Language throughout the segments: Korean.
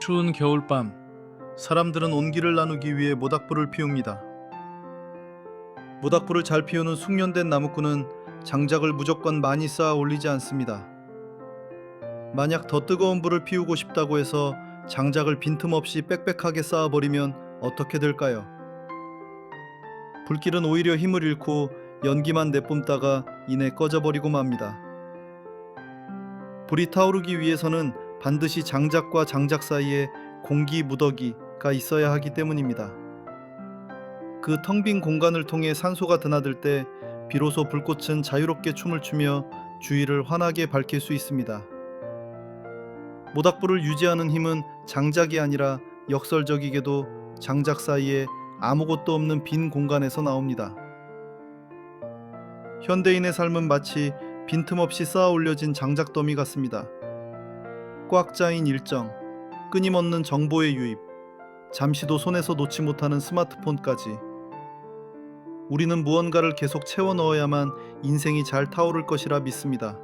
추운 겨울밤, 사람들은 온기를 나누기 위해 모닥불을 피웁니다. 모닥불을 잘 피우는 숙련된 나무꾼은 장작을 무조건 많이 쌓아 올리지 않습니다. 만약 더 뜨거운 불을 피우고 싶다고 해서 장작을 빈틈없이 빽빽하게 쌓아버리면 어떻게 될까요? 불길은 오히려 힘을 잃고 연기만 내뿜다가 이내 꺼져버리고 맙니다. 불이 타오르기 위해서는 반드시 장작과 장작 사이에 공기 무더기가 있어야 하기 때문입니다. 그 텅 빈 공간을 통해 산소가 드나들 때 비로소 불꽃은 자유롭게 춤을 추며 주위를 환하게 밝힐 수 있습니다. 모닥불을 유지하는 힘은 장작이 아니라 역설적이게도 장작 사이에 아무것도 없는 빈 공간에서 나옵니다. 현대인의 삶은 마치 빈틈없이 쌓아 올려진 장작 더미 같습니다. 꽉 짜인 일정, 끊임없는 정보의 유입, 잠시도 손에서 놓지 못하는 스마트폰까지. 우리는 무언가를 계속 채워 넣어야만 인생이 잘 타오를 것이라 믿습니다.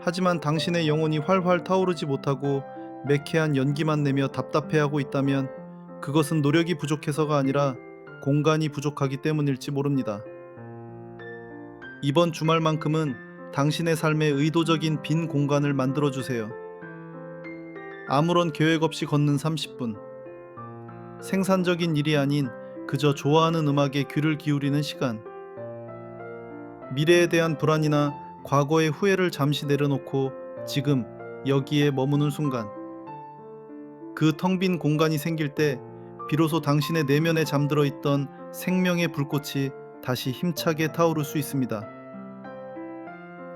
하지만 당신의 영혼이 활활 타오르지 못하고 매캐한 연기만 내며 답답해하고 있다면 그것은 노력이 부족해서가 아니라 공간이 부족하기 때문일지 모릅니다. 이번 주말만큼은 당신의 삶에 의도적인 빈 공간을 만들어주세요. 아무런 계획 없이 걷는 30분. 생산적인 일이 아닌 그저 좋아하는 음악에 귀를 기울이는 시간. 미래에 대한 불안이나 과거의 후회를 잠시 내려놓고 지금 여기에 머무는 순간. 그 텅 빈 공간이 생길 때 비로소 당신의 내면에 잠들어 있던 생명의 불꽃이 다시 힘차게 타오를 수 있습니다.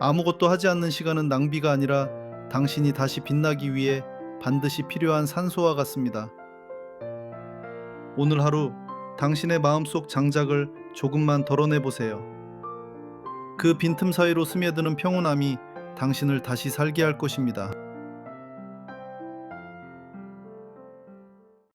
아무것도 하지 않는 시간은 낭비가 아니라 당신이 다시 빛나기 위해 반드시 필요한 산소와 같습니다. 오늘 하루 당신의 마음속 장작을 조금만 덜어내 보세요. 그 빈틈 사이로 스며드는 평온함이 당신을 다시 살게 할 것입니다.